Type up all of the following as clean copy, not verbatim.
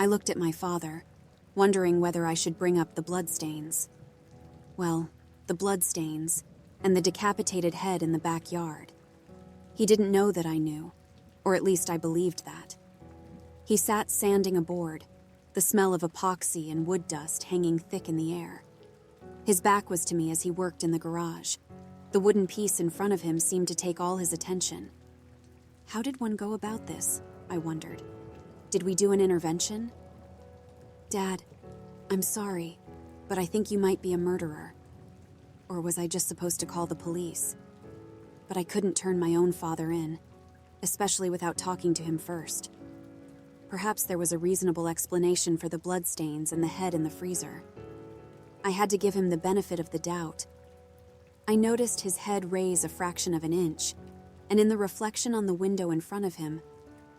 I looked at my father, wondering whether I should bring up the bloodstains. Well, the bloodstains, and the decapitated head in the backyard. He didn't know that I knew, or at least I believed that. He sat sanding a board, the smell of epoxy and wood dust hanging thick in the air. His back was to me as he worked in the garage. The wooden piece in front of him seemed to take all his attention. How did one go about this? I wondered. Did we do an intervention? Dad, I'm sorry, but I think you might be a murderer. Or was I just supposed to call the police? But I couldn't turn my own father in, especially without talking to him first. Perhaps there was a reasonable explanation for the bloodstains and the head in the freezer. I had to give him the benefit of the doubt. I noticed his head raise a fraction of an inch, and in the reflection on the window in front of him,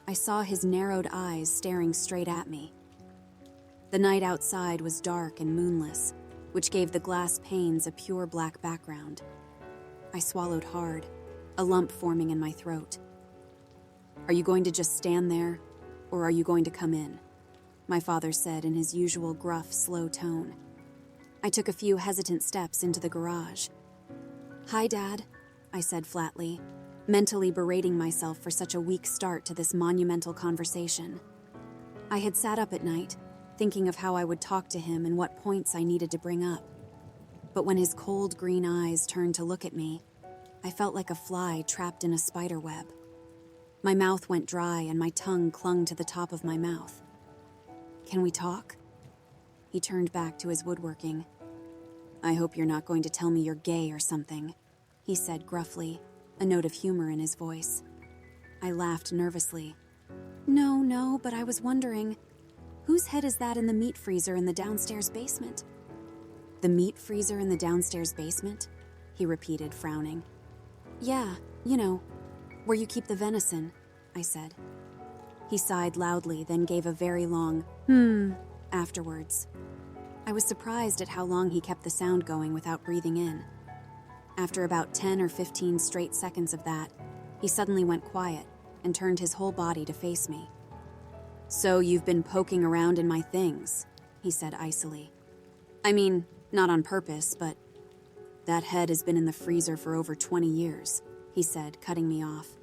I saw his narrowed eyes staring straight at me. The night outside was dark and moonless, which gave the glass panes a pure black background. I swallowed hard, a lump forming in my throat. "Are you going to just stand there, or are you going to come in?" my father said in his usual gruff, slow tone. I took a few hesitant steps into the garage. "Hi, Dad," I said flatly, mentally berating myself for such a weak start to this monumental conversation. I had sat up at night, thinking of how I would talk to him and what points I needed to bring up. But when his cold green eyes turned to look at me, I felt like a fly trapped in a spider web. My mouth went dry and my tongue clung to the top of my mouth. "Can we talk?" He turned back to his woodworking. "I hope you're not going to tell me you're gay or something," he said gruffly, a note of humor in his voice. I laughed nervously. No, but I was wondering, whose head is that in the meat freezer in the downstairs basement?" "The meat freezer in the downstairs basement?" he repeated, frowning. "Yeah, where you keep the venison," I said. He sighed loudly, then gave a very long, afterwards. I was surprised at how long he kept the sound going without breathing in. After about 10 or 15 straight seconds of that, he suddenly went quiet and turned his whole body to face me. "So you've been poking around in my things," he said icily. "I mean, not on purpose, but that head has been in the freezer for over 20 years, he said, cutting me off.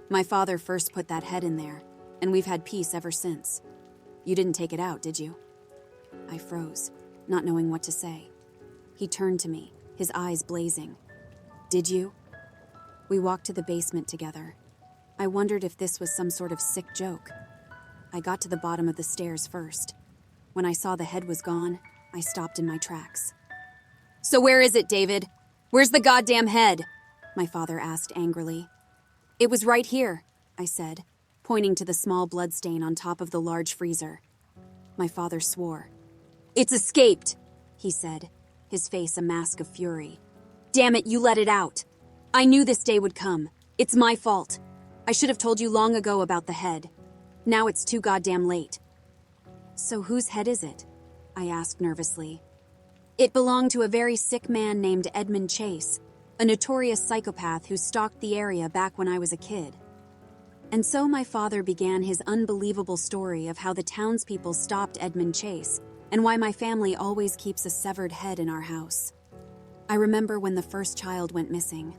"My father first put that head in there, and we've had peace ever since. You didn't take it out, did you?" I froze, not knowing what to say. He turned to me, his eyes blazing. "Did you?" We walked to the basement together. I wondered if this was some sort of sick joke. I got to the bottom of the stairs first. When I saw the head was gone, I stopped in my tracks. "So where is it, David? Where's the goddamn head?" my father asked angrily. "It was right here," I said, pointing to the small bloodstain on top of the large freezer. My father swore. "It's escaped," he said, his face a mask of fury. "Damn it, you let it out. I knew this day would come. It's my fault. I should have told you long ago about the head. Now it's too goddamn late." "So whose head is it?" I asked nervously. "It belonged to a very sick man named Edmund Chase, a notorious psychopath who stalked the area back when I was a kid." And so my father began his unbelievable story of how the townspeople stopped Edmund Chase and why my family always keeps a severed head in our house. I remember when the first child went missing.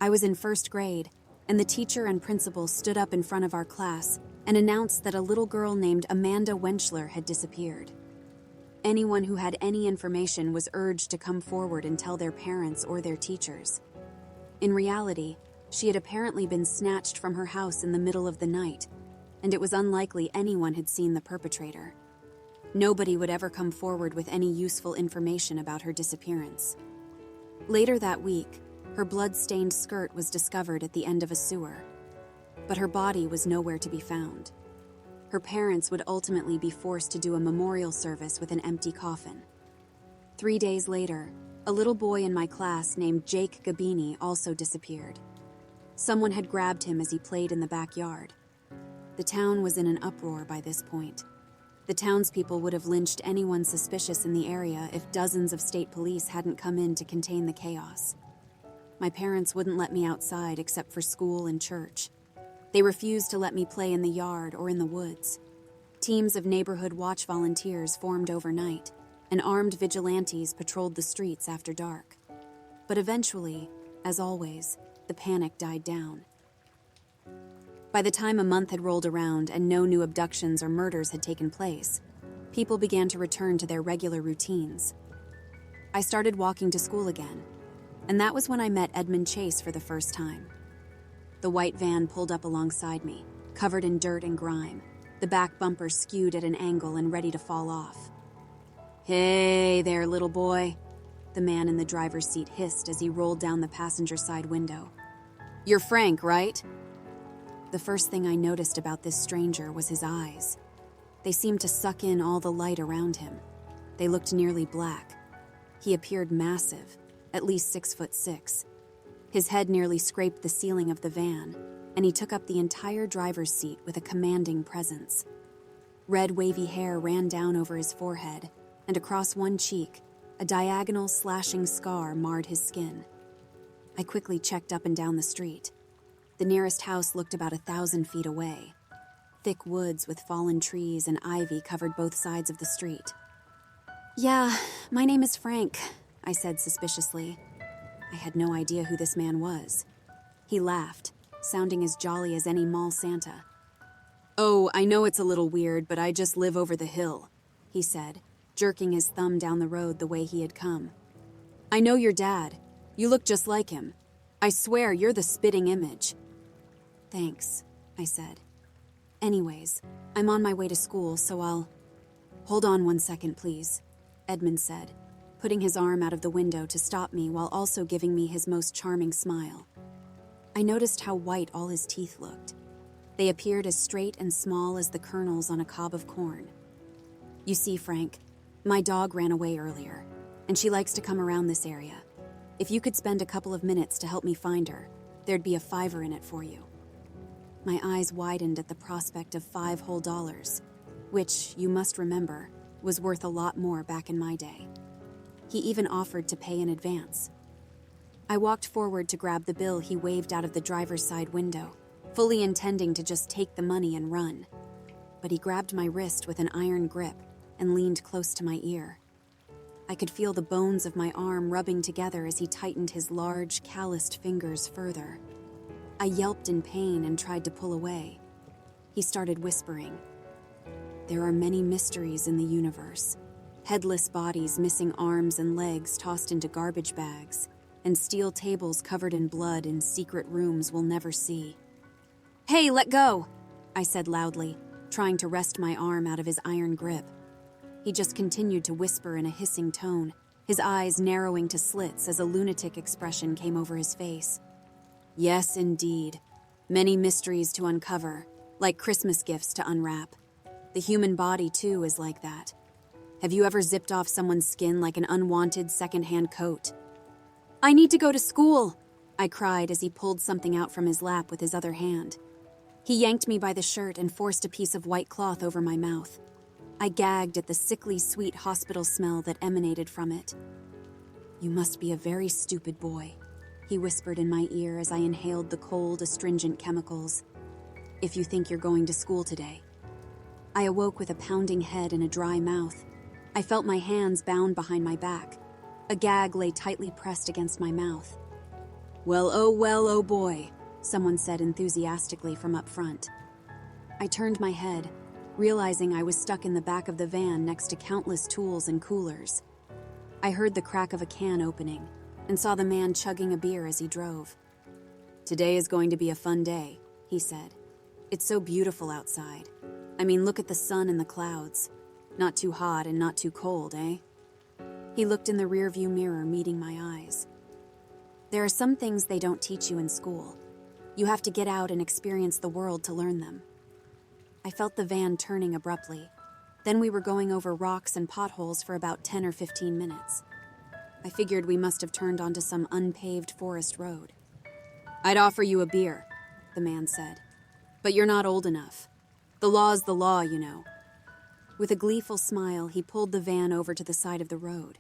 I was in first grade, and the teacher and principal stood up in front of our class and announced that a little girl named Amanda Wenchler had disappeared. Anyone who had any information was urged to come forward and tell their parents or their teachers. In reality, she had apparently been snatched from her house in the middle of the night, and it was unlikely anyone had seen the perpetrator. Nobody would ever come forward with any useful information about her disappearance. Later that week, her blood-stained skirt was discovered at the end of a sewer, but her body was nowhere to be found. Her parents would ultimately be forced to do a memorial service with an empty coffin. 3 days later, a little boy in my class named Jake Gabini also disappeared. Someone had grabbed him as he played in the backyard. The town was in an uproar by this point. The townspeople would have lynched anyone suspicious in the area if dozens of state police hadn't come in to contain the chaos. My parents wouldn't let me outside except for school and church. They refused to let me play in the yard or in the woods. Teams of neighborhood watch volunteers formed overnight, and armed vigilantes patrolled the streets after dark. But eventually, as always, the panic died down. By the time a month had rolled around and no new abductions or murders had taken place, people began to return to their regular routines. I started walking to school again, and that was when I met Edmund Chase for the first time. The white van pulled up alongside me, covered in dirt and grime, the back bumper skewed at an angle and ready to fall off. "Hey there, little boy," the man in the driver's seat hissed as he rolled down the passenger side window. "You're Frank, right?" The first thing I noticed about this stranger was his eyes. They seemed to suck in all the light around him. They looked nearly black. He appeared massive, at least 6'6". His head nearly scraped the ceiling of the van, and he took up the entire driver's seat with a commanding presence. Red wavy hair ran down over his forehead, and across one cheek, a diagonal slashing scar marred his skin. I quickly checked up and down the street. The nearest house looked about 1,000 feet away. Thick woods with fallen trees and ivy covered both sides of the street. "Yeah, my name is Frank," I said suspiciously. I had no idea who this man was. He laughed, sounding as jolly as any mall Santa. "Oh, I know it's a little weird, but I just live over the hill," he said, jerking his thumb down the road the way he had come. "I know your dad. You look just like him. I swear you're the spitting image." "Thanks," I said. "Anyways, I'm on my way to school, so I'll—" "Hold on 1 second, please," Edmund said, putting his arm out of the window to stop me while also giving me his most charming smile. I noticed how white all his teeth looked. They appeared as straight and small as the kernels on a cob of corn. "You see, Frank, my dog ran away earlier, and she likes to come around this area. If you could spend a couple of minutes to help me find her, there'd be a $5 in it for you." My eyes widened at the prospect of $5 whole, which, you must remember, was worth a lot more back in my day. He even offered to pay in advance. I walked forward to grab the bill he waved out of the driver's side window, fully intending to just take the money and run. But he grabbed my wrist with an iron grip and leaned close to my ear. I could feel the bones of my arm rubbing together as he tightened his large, calloused fingers further. I yelped in pain and tried to pull away. He started whispering. "There are many mysteries in the universe. Headless bodies missing arms and legs tossed into garbage bags, and steel tables covered in blood in secret rooms we'll never see." "Hey, let go!" I said loudly, trying to wrest my arm out of his iron grip. He just continued to whisper in a hissing tone, his eyes narrowing to slits as a lunatic expression came over his face. "Yes, indeed. Many mysteries to uncover, like Christmas gifts to unwrap. The human body, too, is like that. Have you ever zipped off someone's skin like an unwanted second-hand coat?" "I need to go to school," I cried as he pulled something out from his lap with his other hand. He yanked me by the shirt and forced a piece of white cloth over my mouth. I gagged at the sickly sweet hospital smell that emanated from it. "You must be a very stupid boy," he whispered in my ear as I inhaled the cold, astringent chemicals. "If you think you're going to school today." I awoke with a pounding head and a dry mouth. I felt my hands bound behind my back. A gag lay tightly pressed against my mouth. Well, oh boy," someone said enthusiastically from up front. I turned my head, realizing I was stuck in the back of the van next to countless tools and coolers. I heard the crack of a can opening and saw the man chugging a beer as he drove. "Today is going to be a fun day," he said. "It's so beautiful outside. I mean, look at the sun and the clouds. Not too hot and not too cold, eh?" He looked in the rearview mirror, meeting my eyes. "There are some things they don't teach you in school. You have to get out and experience the world to learn them." I felt the van turning abruptly. Then we were going over rocks and potholes for about 10 or 15 minutes. I figured we must have turned onto some unpaved forest road. "I'd offer you a beer," the man said. "But you're not old enough. The law's the law, you know." With a gleeful smile, he pulled the van over to the side of the road.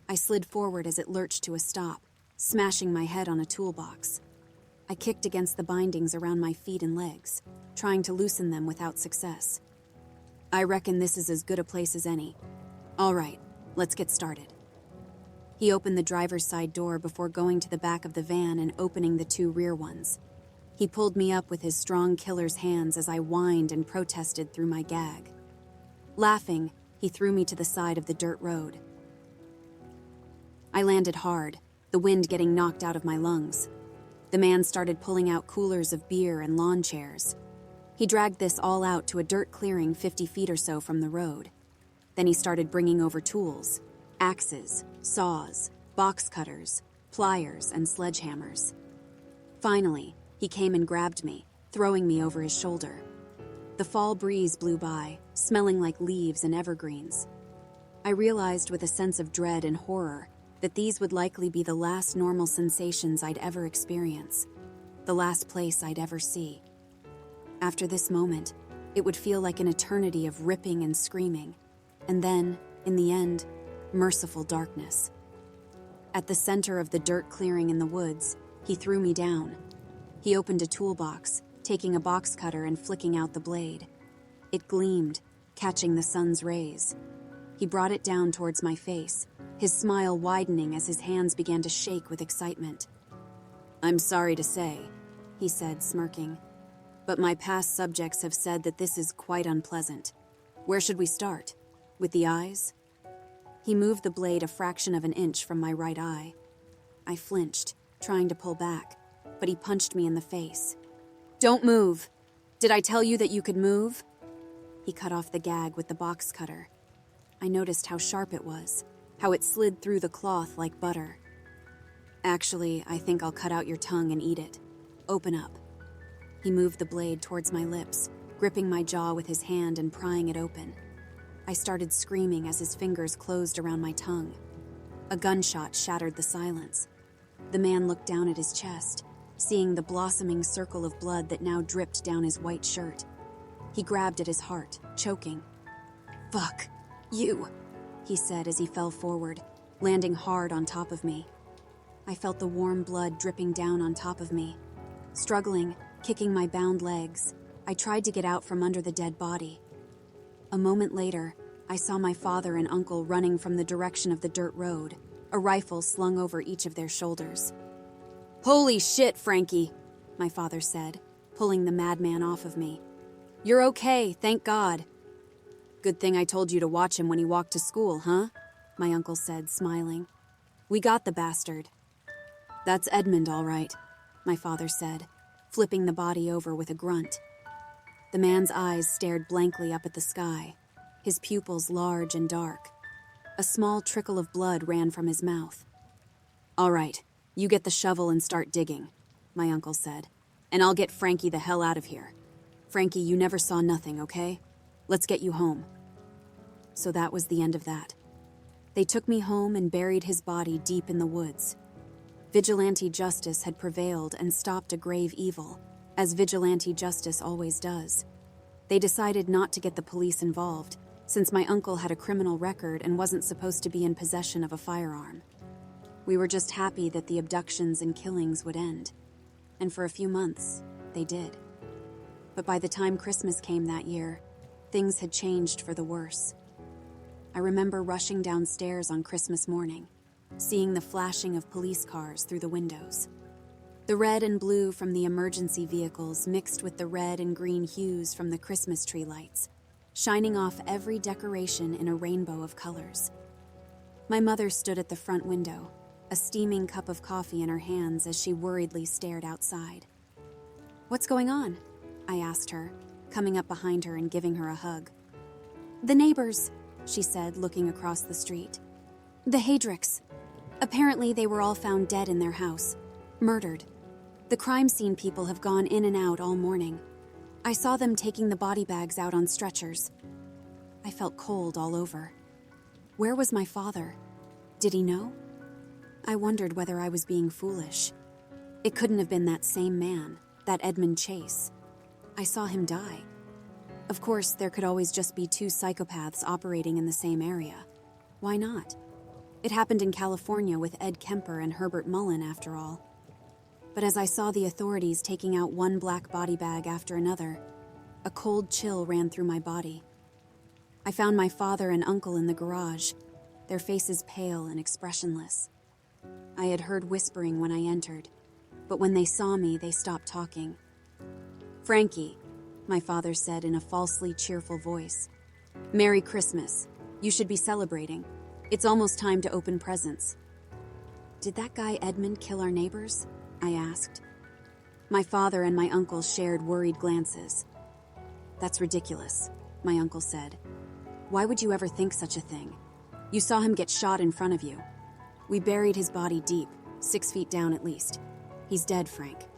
I slid forward as it lurched to a stop, smashing my head on a toolbox. I kicked against the bindings around my feet and legs, trying to loosen them without success. I reckon this is as good a place as any. All right, let's get started. He opened the driver's side door before going to the back of the van and opening the two rear ones. He pulled me up with his strong killer's hands as I whined and protested through my gag. Laughing, he threw me to the side of the dirt road. I landed hard, the wind getting knocked out of my lungs. The man started pulling out coolers of beer and lawn chairs. He dragged this all out to a dirt clearing 50 feet or so from the road. Then he started bringing over tools, axes, saws, box cutters, pliers, and sledgehammers. Finally, he came and grabbed me, throwing me over his shoulder. The fall breeze blew by, smelling like leaves and evergreens. I realized with a sense of dread and horror that these would likely be the last normal sensations I'd ever experience, the last place I'd ever see. After this moment, it would feel like an eternity of ripping and screaming, and then, in the end, merciful darkness. At the center of the dirt clearing in the woods, he threw me down. He opened a toolbox, taking a box cutter and flicking out the blade. It gleamed, catching the sun's rays. He brought it down towards my face, his smile widening as his hands began to shake with excitement. "I'm sorry to say," he said, smirking, "but my past subjects have said that this is quite unpleasant. Where should we start? With the eyes?" He moved the blade a fraction of an inch from my right eye. I flinched, trying to pull back, but he punched me in the face. "Don't move! Did I tell you that you could move?" He cut off the gag with the box cutter. I noticed how sharp it was, how it slid through the cloth like butter. "Actually, I think I'll cut out your tongue and eat it. Open up." He moved the blade towards my lips, gripping my jaw with his hand and prying it open. I started screaming as his fingers closed around my tongue. A gunshot shattered the silence. The man looked down at his chest, seeing the blossoming circle of blood that now dripped down his white shirt. He grabbed at his heart, choking. "Fuck, you," he said as he fell forward, landing hard on top of me. I felt the warm blood dripping down on top of me. Struggling, kicking my bound legs, I tried to get out from under the dead body. A moment later, I saw my father and uncle running from the direction of the dirt road, a rifle slung over each of their shoulders. "Holy shit, Frankie," my father said, pulling the madman off of me. "You're okay, thank God." "Good thing I told you to watch him when he walked to school, huh?" my uncle said, smiling. "We got the bastard." "That's Edmund, all right," my father said, flipping the body over with a grunt. The man's eyes stared blankly up at the sky, his pupils large and dark. A small trickle of blood ran from his mouth. "All right, you get the shovel and start digging," my uncle said, "and I'll get Frankie the hell out of here. Frankie, you never saw nothing, okay? Let's get you home." So that was the end of that. They took me home and buried his body deep in the woods. Vigilante justice had prevailed and stopped a grave evil, as vigilante justice always does. They decided not to get the police involved, since my uncle had a criminal record and wasn't supposed to be in possession of a firearm. We were just happy that the abductions and killings would end. And for a few months, they did. But by the time Christmas came that year, things had changed for the worse. I remember rushing downstairs on Christmas morning, seeing the flashing of police cars through the windows. The red and blue from the emergency vehicles mixed with the red and green hues from the Christmas tree lights, shining off every decoration in a rainbow of colors. My mother stood at the front window, a steaming cup of coffee in her hands as she worriedly stared outside. "What's going on?" I asked her, coming up behind her and giving her a hug. "The neighbors," she said, looking across the street. "The Heydrichs. Apparently they were all found dead in their house, murdered. The crime scene people have gone in and out all morning. I saw them taking the body bags out on stretchers." I felt cold all over. Where was my father? Did he know? I wondered whether I was being foolish. It couldn't have been that same man, that Edmund Chase. I saw him die. Of course, there could always just be two psychopaths operating in the same area. Why not? It happened in California with Ed Kemper and Herbert Mullen, after all. But as I saw the authorities taking out one black body bag after another, a cold chill ran through my body. I found my father and uncle in the garage, their faces pale and expressionless. I had heard whispering when I entered, but when they saw me, they stopped talking. "Frankie," my father said in a falsely cheerful voice. "Merry Christmas. You should be celebrating. It's almost time to open presents." "Did that guy Edmund kill our neighbors?" I asked. My father and my uncle shared worried glances. "That's ridiculous," my uncle said. "Why would you ever think such a thing? You saw him get shot in front of you. We buried his body deep, 6 feet down at least. He's dead, Frank."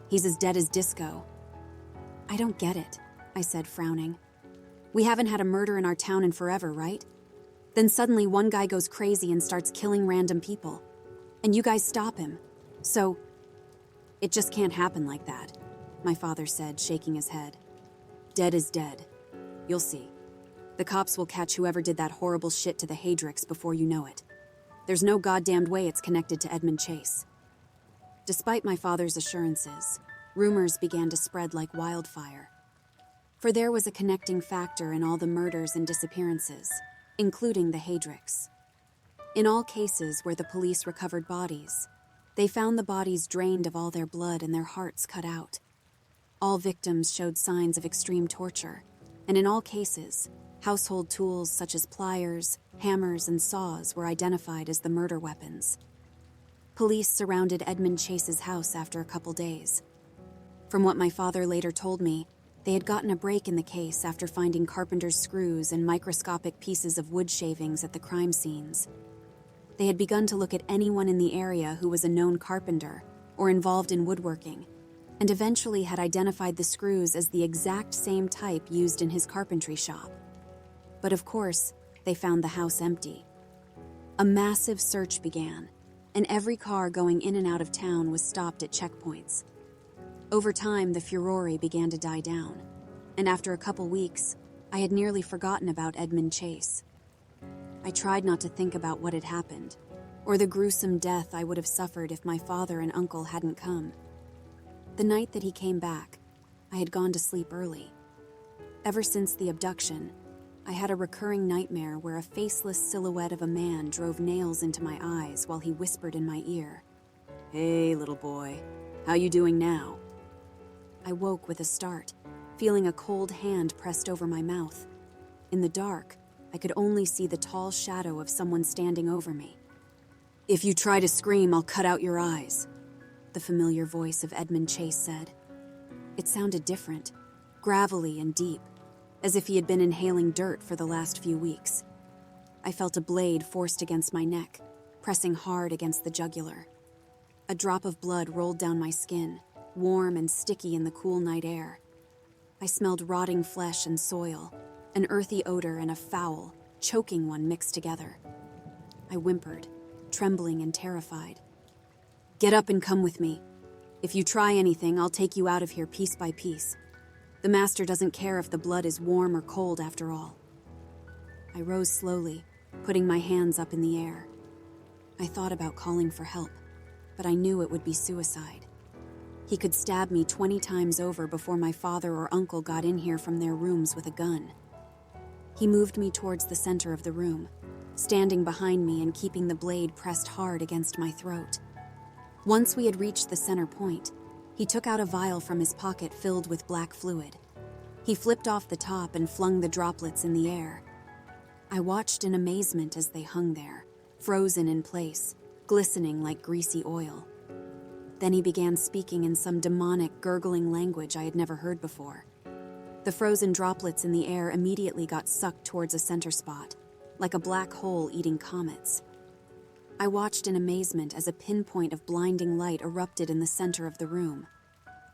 "He's as dead as disco." "I don't get it," I said, frowning. "We haven't had a murder in our town in forever, right? Then suddenly one guy goes crazy and starts killing random people. And you guys stop him. So, it just can't happen like that," my father said, shaking his head. "Dead is dead. You'll see. The cops will catch whoever did that horrible shit to the Haydricks before you know it. There's no goddamned way it's connected to Edmund Chase." Despite my father's assurances, rumors began to spread like wildfire. For there was a connecting factor in all the murders and disappearances, including the Haydricks. In all cases where the police recovered bodies, they found the bodies drained of all their blood and their hearts cut out. All victims showed signs of extreme torture, and in all cases, household tools such as pliers, hammers, and saws were identified as the murder weapons. Police surrounded Edmund Chase's house after a couple days. From what my father later told me, they had gotten a break in the case after finding carpenter's screws and microscopic pieces of wood shavings at the crime scenes. They had begun to look at anyone in the area who was a known carpenter or involved in woodworking, and eventually had identified the screws as the exact same type used in his carpentry shop. But of course, they found the house empty. A massive search began, and every car going in and out of town was stopped at checkpoints. Over time, the furore began to die down, and after a couple weeks, I had nearly forgotten about Edmund Chase. I tried not to think about what had happened, or the gruesome death I would have suffered if my father and uncle hadn't come. The night that he came back, I had gone to sleep early. Ever since the abduction, I had a recurring nightmare where a faceless silhouette of a man drove nails into my eyes while he whispered in my ear, "Hey, little boy, how you doing now?" I woke with a start, feeling a cold hand pressed over my mouth. In the dark, I could only see the tall shadow of someone standing over me. "If you try to scream, I'll cut out your eyes," the familiar voice of Edmund Chase said. It sounded different, gravelly and deep, as if he had been inhaling dirt for the last few weeks. I felt a blade forced against my neck, pressing hard against the jugular. A drop of blood rolled down my skin, warm and sticky in the cool night air. I smelled rotting flesh and soil, an earthy odor and a foul, choking one mixed together. I whimpered, trembling and terrified. "Get up and come with me. If you try anything, I'll take you out of here piece by piece. The master doesn't care if the blood is warm or cold after all." I rose slowly, putting my hands up in the air. I thought about calling for help, but I knew it would be suicide. He could stab me 20 times over before my father or uncle got in here from their rooms with a gun. He moved me towards the center of the room, standing behind me and keeping the blade pressed hard against my throat. Once we had reached the center point, he took out a vial from his pocket filled with black fluid. He flipped off the top and flung the droplets in the air. I watched in amazement as they hung there, frozen in place, glistening like greasy oil. Then he began speaking in some demonic, gurgling language I had never heard before. The frozen droplets in the air immediately got sucked towards a center spot, like a black hole eating comets. I watched in amazement as a pinpoint of blinding light erupted in the center of the room.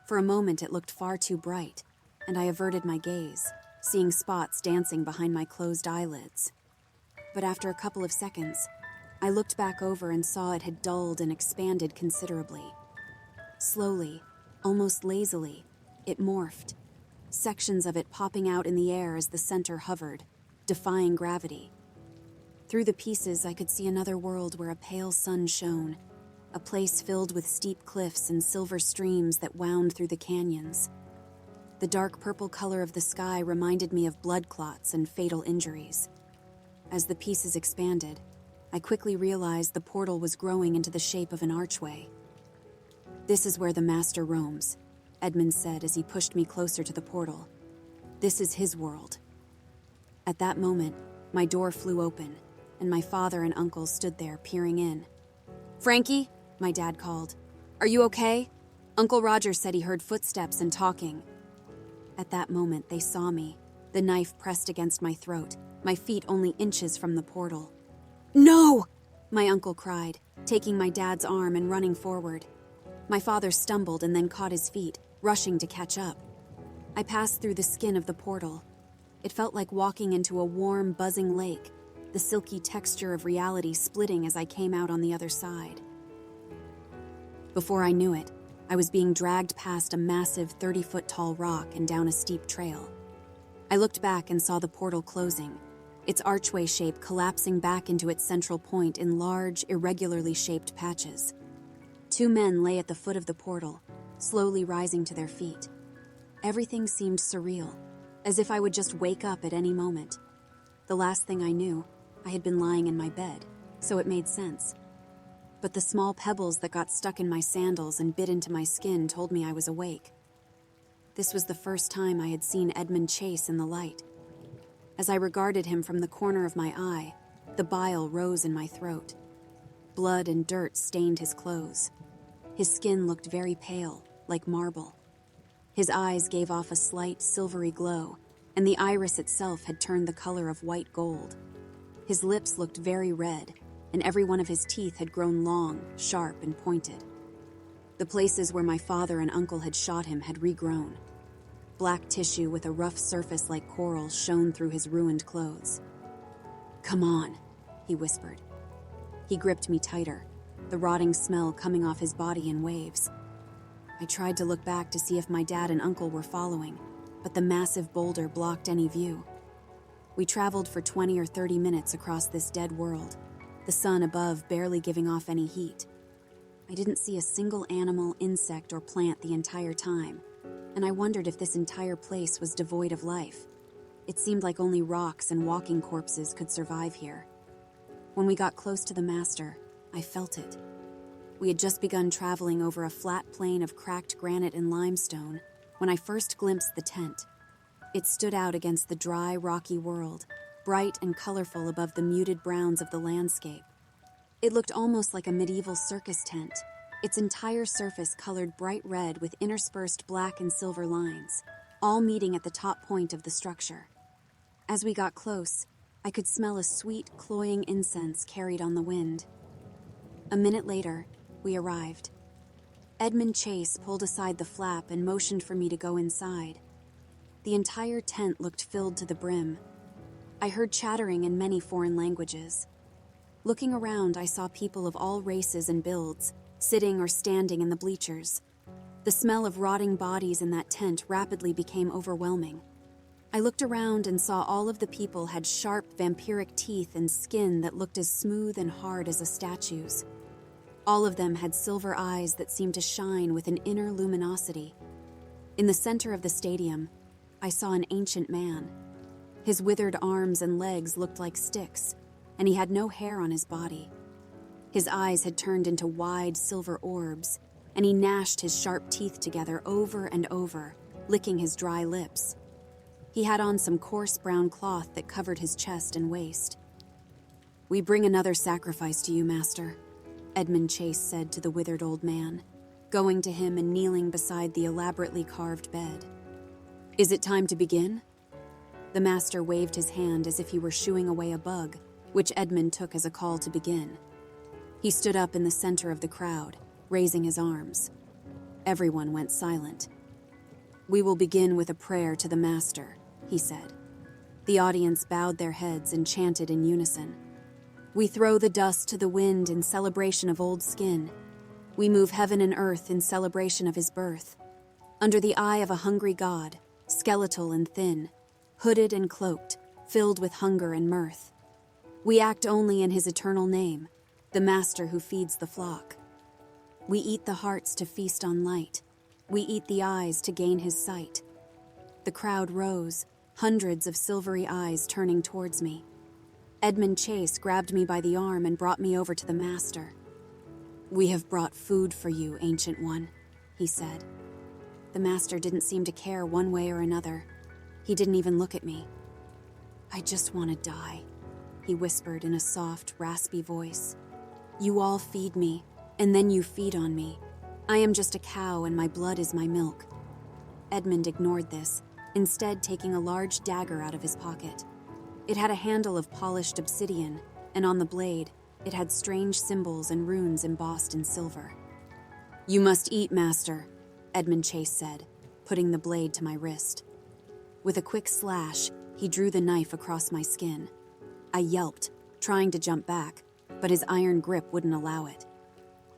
For a moment it looked far too bright, and I averted my gaze, seeing spots dancing behind my closed eyelids. But after a couple of seconds, I looked back over and saw it had dulled and expanded considerably. Slowly, almost lazily, it morphed, sections of it popping out in the air as the center hovered, defying gravity. Through the pieces, I could see another world where a pale sun shone, a place filled with steep cliffs and silver streams that wound through the canyons. The dark purple color of the sky reminded me of blood clots and fatal injuries. As the pieces expanded, I quickly realized the portal was growing into the shape of an archway. "This is where the Master roams," Edmund said as he pushed me closer to the portal. "This is his world." At that moment, my door flew open, and my father and uncle stood there peering in. "Frankie," my dad called. "Are you okay?" Uncle Roger said he heard footsteps and talking. At that moment, they saw me, the knife pressed against my throat, my feet only inches from the portal. "No!" my uncle cried, taking my dad's arm and running forward. My father stumbled and then caught his feet, rushing to catch up. I passed through the skin of the portal. It felt like walking into a warm, buzzing lake, the silky texture of reality splitting as I came out on the other side. Before I knew it, I was being dragged past a massive 30-foot-tall rock and down a steep trail. I looked back and saw the portal closing, its archway shape collapsing back into its central point in large, irregularly shaped patches. 2 men lay at the foot of the portal, slowly rising to their feet. Everything seemed surreal, as if I would just wake up at any moment. The last thing I knew, I had been lying in my bed, so it made sense. But the small pebbles that got stuck in my sandals and bit into my skin told me I was awake. This was the first time I had seen Edmund Chase in the light. As I regarded him from the corner of my eye, the bile rose in my throat. Blood and dirt stained his clothes. His skin looked very pale, like marble. His eyes gave off a slight silvery glow, and the iris itself had turned the color of white gold. His lips looked very red, and every one of his teeth had grown long, sharp, and pointed. The places where my father and uncle had shot him had regrown. Black tissue with a rough surface like coral shone through his ruined clothes. "Come on," he whispered. He gripped me tighter, the rotting smell coming off his body in waves. I tried to look back to see if my dad and uncle were following, but the massive boulder blocked any view. We traveled for 20 or 30 minutes across this dead world, the sun above barely giving off any heat. I didn't see a single animal, insect, or plant the entire time, and I wondered if this entire place was devoid of life. It seemed like only rocks and walking corpses could survive here. When we got close to the Master, I felt it. We had just begun traveling over a flat plain of cracked granite and limestone when I first glimpsed the tent. It stood out against the dry, rocky world, bright and colorful above the muted browns of the landscape. It looked almost like a medieval circus tent, its entire surface colored bright red with interspersed black and silver lines, all meeting at the top point of the structure. As we got close, I could smell a sweet, cloying incense carried on the wind. A minute later, we arrived. Edmund Chase pulled aside the flap and motioned for me to go inside. The entire tent looked filled to the brim. I heard chattering in many foreign languages. Looking around, I saw people of all races and builds, sitting or standing in the bleachers. The smell of rotting bodies in that tent rapidly became overwhelming. I looked around and saw all of the people had sharp, vampiric teeth and skin that looked as smooth and hard as a statue's. All of them had silver eyes that seemed to shine with an inner luminosity. In the center of the stadium, I saw an ancient man. His withered arms and legs looked like sticks, and he had no hair on his body. His eyes had turned into wide silver orbs, and he gnashed his sharp teeth together over and over, licking his dry lips. He had on some coarse brown cloth that covered his chest and waist. "We bring another sacrifice to you, Master," Edmund Chase said to the withered old man, going to him and kneeling beside the elaborately carved bed. "Is it time to begin?" The Master waved his hand as if he were shooing away a bug, which Edmund took as a call to begin. He stood up in the center of the crowd, raising his arms. Everyone went silent. "We will begin with a prayer to the Master," he said. The audience bowed their heads and chanted in unison. "We throw the dust to the wind in celebration of old skin. We move heaven and earth in celebration of his birth. Under the eye of a hungry god, skeletal and thin, hooded and cloaked, filled with hunger and mirth. We act only in his eternal name, the Master who feeds the flock. We eat the hearts to feast on light. We eat the eyes to gain his sight. The crowd rose, hundreds of silvery eyes turning towards me. Edmund Chase grabbed me by the arm and brought me over to the master. "We have brought food for you, Ancient One," he said. The master didn't seem to care one way or another. He didn't even look at me. "I just want to die," he whispered in a soft, raspy voice. "You all feed me, and then you feed on me. I am just a cow and my blood is my milk." Edmund ignored this, instead taking a large dagger out of his pocket. It had a handle of polished obsidian, and on the blade, it had strange symbols and runes embossed in silver. "You must eat, Master," Edmund Chase said, putting the blade to my wrist. With a quick slash, he drew the knife across my skin. I yelped, trying to jump back, but his iron grip wouldn't allow it.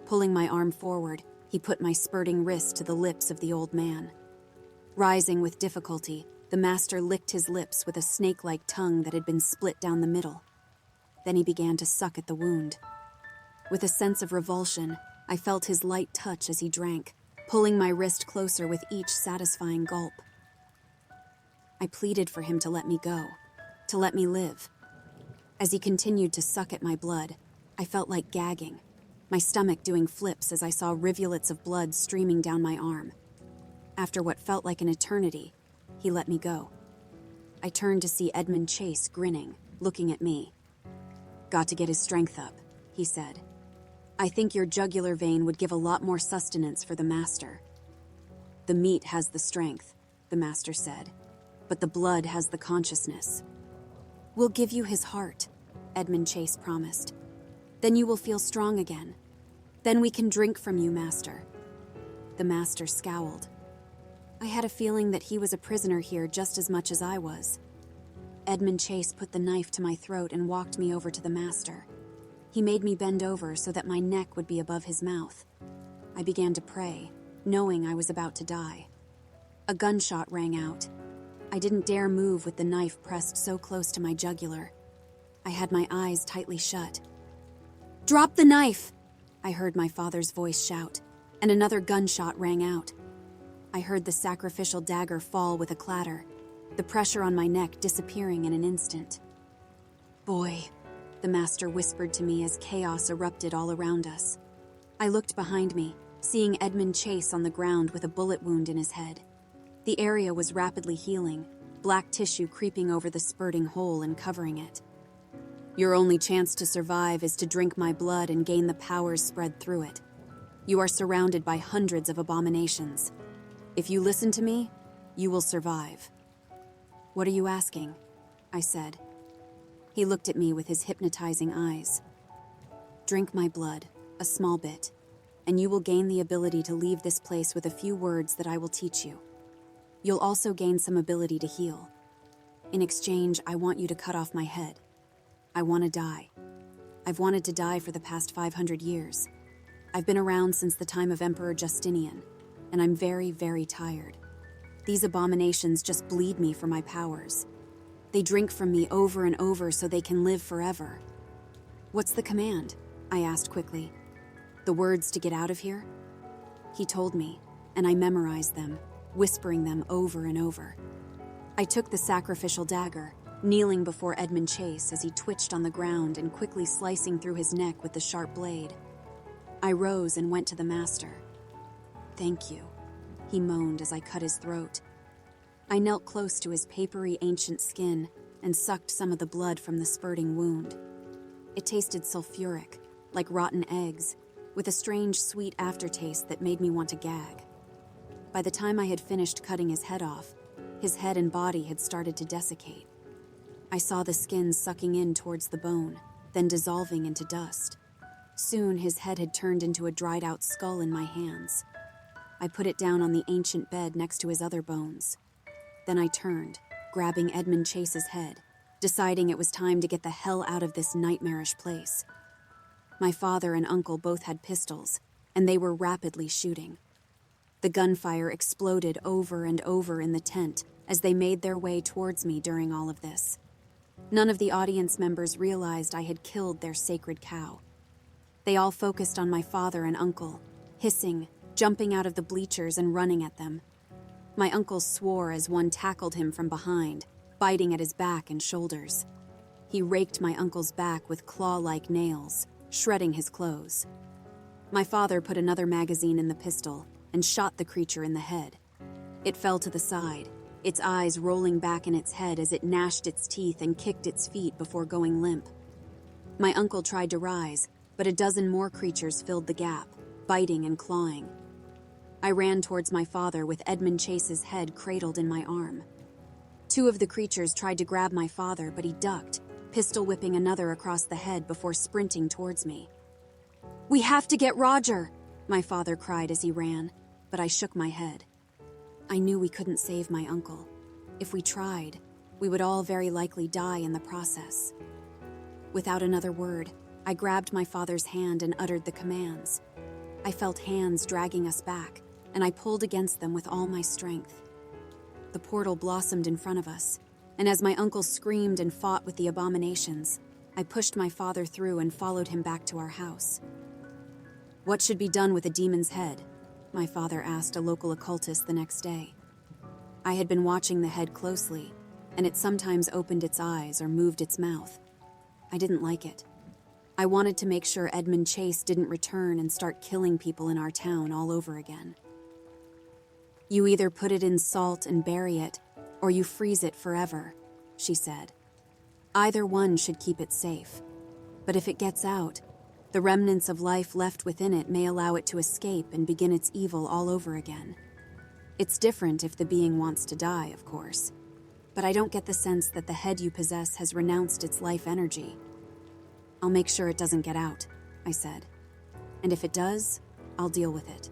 Pulling my arm forward, he put my spurting wrist to the lips of the old man. Rising with difficulty, the master licked his lips with a snake-like tongue that had been split down the middle. Then he began to suck at the wound. With a sense of revulsion, I felt his light touch as he drank, pulling my wrist closer with each satisfying gulp. I pleaded for him to let me go, to let me live. As he continued to suck at my blood, I felt like gagging, my stomach doing flips as I saw rivulets of blood streaming down my arm. After what felt like an eternity, he let me go. I turned to see Edmund Chase grinning, looking at me. "Got to get his strength up," he said. "I think your jugular vein would give a lot more sustenance for the master." "The meat has the strength," the master said, "but the blood has the consciousness." "We'll give you his heart," Edmund Chase promised. "Then you will feel strong again. Then we can drink from you, Master." The master scowled. I had a feeling that he was a prisoner here just as much as I was. Edmund Chase put the knife to my throat and walked me over to the master. He made me bend over so that my neck would be above his mouth. I began to pray, knowing I was about to die. A gunshot rang out. I didn't dare move with the knife pressed so close to my jugular. I had my eyes tightly shut. "Drop the knife!" I heard my father's voice shout, and another gunshot rang out. I heard the sacrificial dagger fall with a clatter, the pressure on my neck disappearing in an instant. "Boy," the master whispered to me as chaos erupted all around us. I looked behind me, seeing Edmund Chase on the ground with a bullet wound in his head. The area was rapidly healing, black tissue creeping over the spurting hole and covering it. "Your only chance to survive is to drink my blood and gain the powers spread through it. You are surrounded by hundreds of abominations. If you listen to me, you will survive." "What are you asking?" I said. He looked at me with his hypnotizing eyes. "Drink my blood, a small bit, and you will gain the ability to leave this place with a few words that I will teach you. You'll also gain some ability to heal. In exchange, I want you to cut off my head. I want to die. I've wanted to die for the past 500 years. I've been around since the time of Emperor Justinian, and I'm very, very tired. These abominations just bleed me for my powers. They drink from me over and over so they can live forever." "What's the command?" I asked quickly. "The words to get out of here?" He told me, and I memorized them, whispering them over and over. I took the sacrificial dagger, kneeling before Edmund Chase as he twitched on the ground and quickly slicing through his neck with the sharp blade. I rose and went to the master. "Thank you," he moaned as I cut his throat. I knelt close to his papery ancient skin and sucked some of the blood from the spurting wound. It tasted sulfuric, like rotten eggs, with a strange sweet aftertaste that made me want to gag. By the time I had finished cutting his head off, his head and body had started to desiccate. I saw the skin sucking in towards the bone, then dissolving into dust. Soon his head had turned into a dried-out skull in my hands. I put it down on the ancient bed next to his other bones. Then I turned, grabbing Edmund Chase's head, deciding it was time to get the hell out of this nightmarish place. My father and uncle both had pistols, and they were rapidly shooting. The gunfire exploded over and over in the tent as they made their way towards me during all of this. None of the audience members realized I had killed their sacred cow. They all focused on my father and uncle, hissing, jumping out of the bleachers and running at them. My uncle swore as one tackled him from behind, biting at his back and shoulders. He raked my uncle's back with claw-like nails, shredding his clothes. My father put another magazine in the pistol and shot the creature in the head. It fell to the side, its eyes rolling back in its head as it gnashed its teeth and kicked its feet before going limp. My uncle tried to rise, but a dozen more creatures filled the gap, biting and clawing. I ran towards my father with Edmund Chase's head cradled in my arm. Two of the creatures tried to grab my father, but he ducked, pistol whipping another across the head before sprinting towards me. "We have to get Roger!" my father cried as he ran, but I shook my head. I knew we couldn't save my uncle. If we tried, we would all very likely die in the process. Without another word, I grabbed my father's hand and uttered the commands. I felt hands dragging us back, and I pulled against them with all my strength. The portal blossomed in front of us, and as my uncle screamed and fought with the abominations, I pushed my father through and followed him back to our house. "What should be done with a demon's head?" my father asked a local occultist the next day. I had been watching the head closely, and it sometimes opened its eyes or moved its mouth. I didn't like it. I wanted to make sure Edmund Chase didn't return and start killing people in our town all over again. "You either put it in salt and bury it, or you freeze it forever," she said. "Either one should keep it safe. But if it gets out, the remnants of life left within it may allow it to escape and begin its evil all over again. It's different if the being wants to die, of course. But I don't get the sense that the head you possess has renounced its life energy." "I'll make sure it doesn't get out," I said. "And if it does, I'll deal with it."